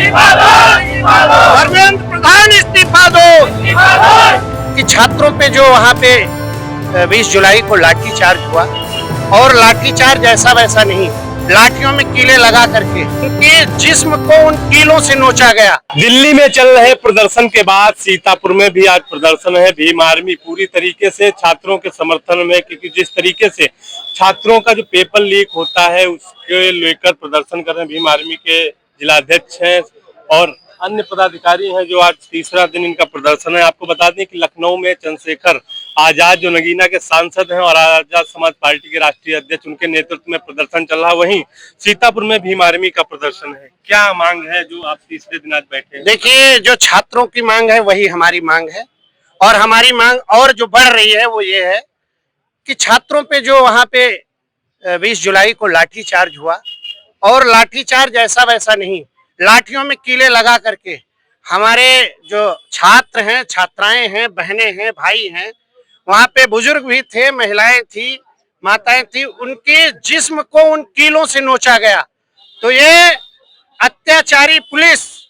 धर्मेंद्र प्रधान इस्तीफा दो। कि छात्रों पे जो वहाँ पे 20 जुलाई को लाठीचार्ज हुआ और लाठीचार्ज ऐसा वैसा नहीं, लाठियों में कीले लगा करके उनके जिस्म को उन कीलों से नोचा गया। दिल्ली में चल रहे प्रदर्शन के बाद सीतापुर में भी आज प्रदर्शन है। भीम आर्मी पूरी तरीके से छात्रों के समर्थन में, क्योंकि जिस तरीके से छात्रों का जो पेपर लीक होता है उसके लेकर प्रदर्शन कर रहे हैं। भीम आर्मी के जिलाध्यक्ष हैं और अन्य पदाधिकारी हैं जो आज तीसरा दिन इनका प्रदर्शन है। आपको बता दें कि लखनऊ में चंद्रशेखर आजाद जो नगीना के सांसद हैं और आजाद समाज पार्टी के राष्ट्रीय अध्यक्ष, उनके नेतृत्व में प्रदर्शन चल रहा है। वहीं सीतापुर में भीम आर्मी का प्रदर्शन है। क्या मांग है जो आप तीसरे दिन आज बैठे हैं? देखिए, जो छात्रों की मांग है वही हमारी मांग है और हमारी मांग और जो बढ़ रही है वो ये है कि छात्रों पे जो वहाँ पे 20 जुलाई को लाठीचार्ज हुआ और लाठीचार्ज ऐसा वैसा नहीं, लाठियों में कीले लगा करके हमारे जो छात्र हैं, छात्राएं हैं, बहनें हैं, भाई हैं, वहाँ पे बुजुर्ग भी थे, महिलाएं थी, माताएं थी, उनके जिस्म को उन कीलों से नोचा गया। तो ये अत्याचारी पुलिस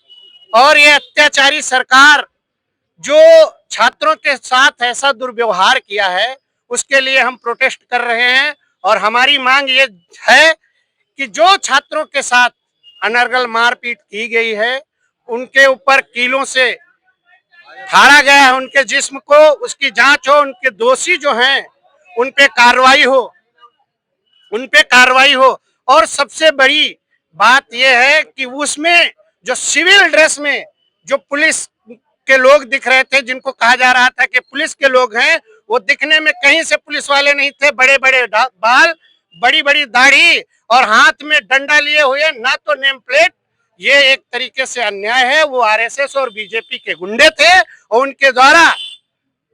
और ये अत्याचारी सरकार जो छात्रों के साथ ऐसा दुर्व्यवहार किया है उसके लिए हम प्रोटेस्ट कर रहे हैं। और हमारी मांग ये है कि जो छात्रों के साथ अनर्गल मारपीट की गई है, उनके ऊपर कीलों से फाड़ा गया है उनके जिस्म को, उसकी जांच हो, उनके दोषी जो हैं उन पे कार्रवाई हो। और सबसे बड़ी बात यह है कि उसमें जो सिविल ड्रेस में जो पुलिस के लोग दिख रहे थे, जिनको कहा जा रहा था कि पुलिस के लोग हैं, वो दिखने में कहीं से पुलिस वाले नहीं थे। बड़े बड़े बाल, बड़ी बड़ी दाढ़ी और हाथ में डंडा लिए हुए, ना तो नेम प्लेट। ये एक तरीके से अन्याय है। वो आरएसएस और बीजेपी के गुंडे थे और उनके द्वारा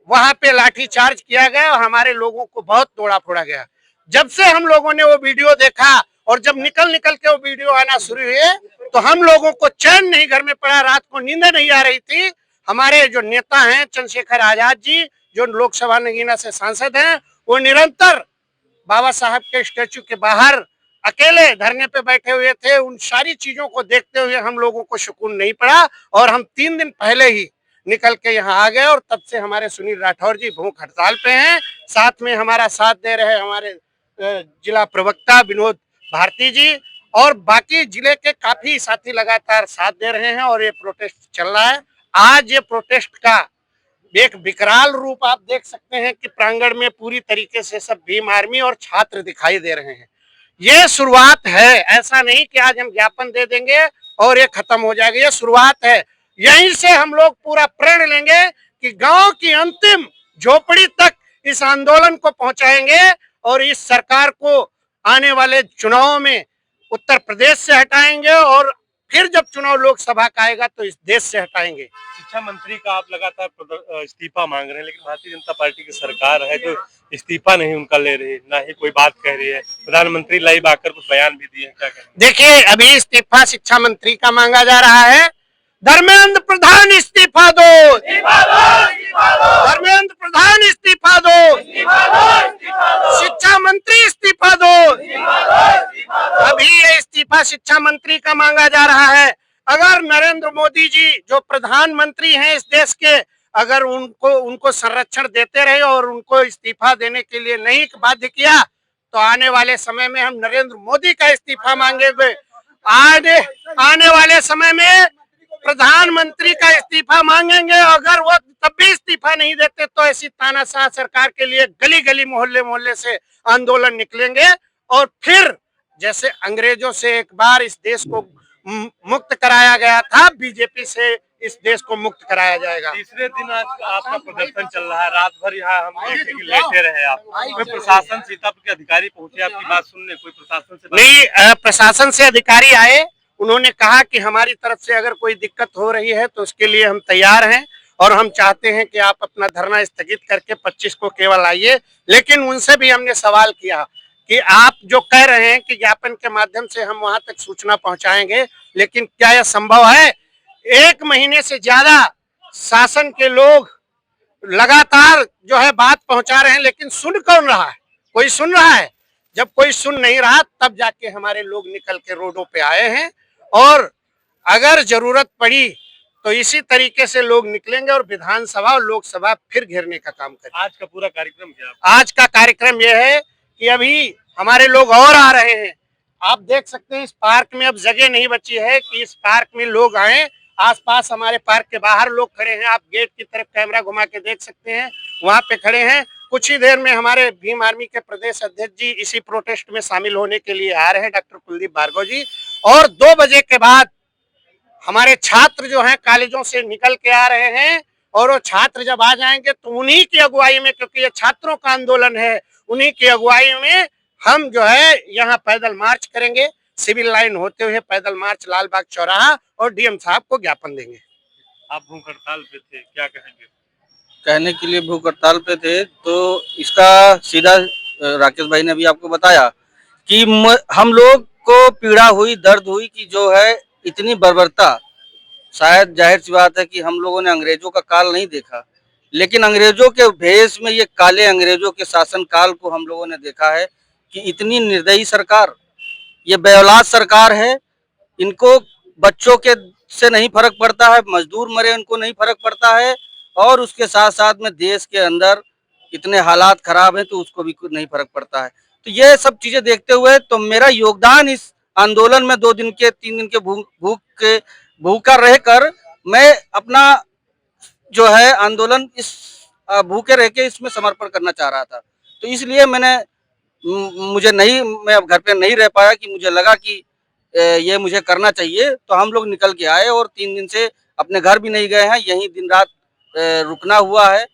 वहां पे लाठीचार्ज किया गया और हमारे लोगों को बहुत तोड़ा फोड़ा गया। जब से हम लोगों ने वो वीडियो देखा और जब निकल के वो वीडियो आना शुरू हुए तो हम लोगों को चैन नहीं घर में पड़ा, रात को नींद नहीं आ रही थी। हमारे जो नेता हैं चंद्रशेखर आजाद जी, जो लोकसभा नगीना से सांसद हैं, वो निरंतर बाबा साहब के स्टैचू के बाहर अकेले धरने पे बैठे हुए थे। उन सारी चीजों को देखते हुए हम लोगों को सुकून नहीं पड़ा और हम 3 दिन पहले ही निकल के यहाँ आ गए और तब से हमारे सुनील राठौर जी भूख हड़ताल पे हैं। साथ में हमारा साथ दे रहे हमारे जिला प्रवक्ता विनोद भारती जी और बाकी जिले के काफी साथी लगातार साथ दे रहे हैं और ये प्रोटेस्ट चल रहा है। आज ये प्रोटेस्ट का एक विकराल रूप आप देख सकते हैं कि प्रांगण में पूरी तरीके से सब भीम आर्मी और छात्र दिखाई दे रहे हैं। ये शुरुआत है, ऐसा नहीं कि आज हम ज्ञापन दे देंगे और ये खत्म हो जाएगा। ये शुरुआत है। यहीं से हम लोग पूरा प्रण लेंगे कि गांव की अंतिम झोपड़ी तक इस आंदोलन को पहुंचाएंगे और इस सरकार को आने वाले चुनावों में उत्तर प्रदेश से हटाएंगे और फिर जब चुनाव लोकसभा का आएगा तो इस देश से हटाएंगे। शिक्षा मंत्री का आप लगातार इस्तीफा मांग रहे हैं, लेकिन भारतीय जनता पार्टी की सरकार है जो इस्तीफा नहीं उनका ले रही है, ना ही कोई बात कह रही है। प्रधानमंत्री लाइव आकर कुछ बयान भी दिए, क्या कहें? देखिए, अभी इस्तीफा शिक्षा मंत्री का मांगा जा रहा है। धर्मेंद्र प्रधान इस्तीफा दो। धर्मेंद्र प्रधान इस्तीफा दो। शिक्षा मंत्री इस्तीफा दो। अभी ये इस्तीफा शिक्षा मंत्री का मांगा जा रहा है। अगर नरेंद्र मोदी जी जो प्रधानमंत्री हैं इस देश के, अगर उनको संरक्षण देते रहे और उनको इस्तीफा देने के लिए नहीं बाध्य किया तो आने वाले समय में हम नरेंद्र मोदी का इस्तीफा मांगेंगे। आने वाले समय में प्रधानमंत्री का इस्तीफा मांगेंगे। अगर वो तब भी इस्तीफा नहीं देते तो ऐसी तानाशाह सरकार के लिए गली गली मोहल्ले से आंदोलन निकलेंगे और फिर जैसे अंग्रेजों से एक बार इस देश को मुक्त कराया गया था, बीजेपी से इस देश को मुक्त कराया जाएगा। तीसरे दिन आज आपका प्रदर्शन चल रहा है, रात भर यहाँ हम देखे कि लेटे रहे आप। कोई प्रशासन सीतापुर के अधिकारी पहुंचे आपकी बात सुनने? कोई प्रशासन से नहीं, प्रशासन से अधिकारी आए, उन्होंने कहा कि हमारी तरफ से अगर कोई दिक्कत हो रही है तो उसके लिए हम तैयार हैं और हम चाहते हैं कि आप अपना धरना स्थगित करके 25 को केवल आइए। लेकिन उनसे भी हमने सवाल किया कि आप जो कह रहे हैं कि ज्ञापन के माध्यम से हम वहां तक सूचना पहुंचाएंगे, लेकिन क्या यह संभव है? 1 महीने से ज्यादा शासन के लोग लगातार जो है बात पहुंचा रहे हैं, लेकिन सुन कौन रहा है? कोई सुन रहा है? जब कोई सुन नहीं रहा तब जाके हमारे लोग निकल के रोडों पे आए हैं और अगर जरूरत पड़ी तो इसी तरीके से लोग निकलेंगे और विधानसभा और लोकसभा फिर घेरने का काम करेंगे। आज का पूरा कार्यक्रम क्या? आज का कार्यक्रम यह है कि अभी हमारे लोग और आ रहे हैं। आप देख सकते हैं इस पार्क में अब जगह नहीं बची है कि इस पार्क में लोग आए। आसपास हमारे पार्क के बाहर लोग खड़े हैं, आप गेट की तरफ कैमरा घुमा के देख सकते हैं, वहां पे खड़े हैं। कुछ ही देर में हमारे भीम आर्मी के प्रदेश अध्यक्ष जी इसी प्रोटेस्ट में शामिल होने के लिए आ रहे हैं, डॉक्टर कुलदीप भार्गव जी। और 2 बजे के बाद हमारे छात्र जो हैं कॉलेजों से निकल के आ रहे हैं, और वो छात्र जब आ जाएंगे तो उन्हीं की अगुवाई में, क्योंकि ये छात्रों का आंदोलन है, उन्हीं की अगुवाई में हम जो है यहाँ पैदल मार्च करेंगे, सिविल लाइन होते हुए पैदल मार्च लाल बाग चौराहा, और डीएम साहब को ज्ञापन देंगे। आप भूख हड़ताल पे थे, क्या कहेंगे? कहने के लिए भूख हड़ताल पे थे, तो इसका सीधा राकेश भाई ने अभी आपको बताया कि हम लोग को पीड़ा हुई, दर्द हुई कि जो है इतनी बर्बरता। शायद जाहिर सी बात है कि हम लोगों ने अंग्रेजों का काल नहीं देखा, लेकिन अंग्रेजों के भेष में ये काले अंग्रेजों के शासन काल को हम लोगों ने देखा है कि इतनी निर्दयी सरकार, ये बेऔलाद सरकार है। इनको बच्चों के से नहीं फर्क पड़ता है, मजदूर मरे उनको नहीं फर्क पड़ता है, और उसके साथ साथ में देश के अंदर इतने हालात खराब हैं तो उसको भी कुछ नहीं फर्क पड़ता है। तो ये सब चीजें देखते हुए तो मेरा योगदान इस आंदोलन में 2 दिन के 3 दिन के भूखा रहकर मैं अपना जो है आंदोलन इस भूखे रह के इसमें समर्पण करना चाह रहा था। तो इसलिए मैं अब घर पे नहीं रह पाया कि मुझे लगा कि ये मुझे करना चाहिए, तो हम लोग निकल के आए और 3 दिन से अपने घर भी नहीं गए हैं, यहीं दिन रात रुकना हुआ है।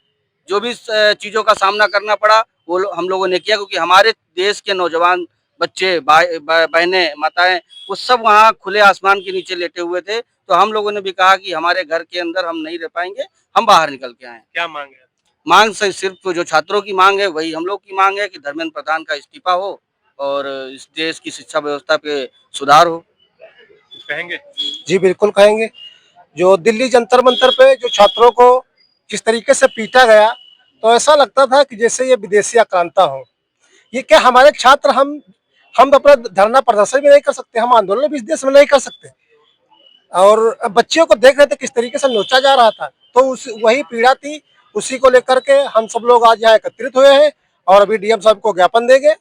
जो भी चीज़ों का सामना करना पड़ा वो हम लोगों ने किया, क्योंकि हमारे देश के नौजवान बच्चे, बहनें, माताएं, वो सब वहाँ खुले आसमान के नीचे लेटे हुए थे। तो हम लोगों ने भी कहा कि हमारे घर के अंदर हम नहीं रह पाएंगे, हम बाहर निकल के आए। क्या मांग है? मांग से सिर्फ जो छात्रों की मांग है वही हम लोग की मांग है कि धर्मेंद्र प्रधान का इस्तीफा हो और इस देश की शिक्षा व्यवस्था पे सुधार हो। कुछ कहेंगे? जी बिल्कुल कहेंगे। जो दिल्ली जंतर मंतर पे जो छात्रों को जिस तरीके से पीटा गया, तो ऐसा लगता था कि जैसे ये विदेशी आक्रांता हो। ये क्या हमारे छात्र, हम अपना धरना प्रदर्शन भी नहीं कर सकते, हम आंदोलन भी इस देश में नहीं कर सकते। और बच्चियों को देख रहे थे किस तरीके से नोचा जा रहा था, तो वही पीड़ा थी, उसी को लेकर के हम सब लोग आज यहाँ एकत्रित हुए हैं और अभी डीएम साहब को ज्ञापन देंगे।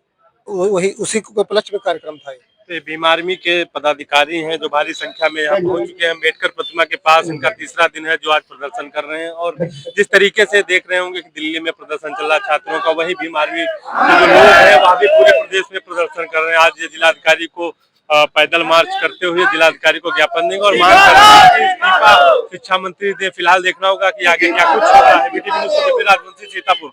वही उसी के उपलक्ष्य में कार्यक्रम था। तो भीम आर्मी के पदाधिकारी हैं जो भारी संख्या में यहाँ पहुंच चुके हैं अम्बेडकर प्रतिमा के पास। इनका तीसरा दिन है जो आज प्रदर्शन कर रहे हैं, और जिस तरीके से देख रहे होंगे कि दिल्ली में प्रदर्शन चल रहा है छात्रों का, वही भीम आर्मी के जो लोग हैं वहाँ भी पूरे प्रदेश में प्रदर्शन कर रहे हैं। आज ये जिलाधिकारी को पैदल मार्च करते हुए जिलाधिकारी को ज्ञापन देंगे और मांग कर रहे हैं कि इस्तीफा शिक्षा मंत्री दे। फिलहाल देखना होगा कि आगे क्या कुछ हो रहा है। BTV न्यूज़ से राजवंशी, सीतापुर।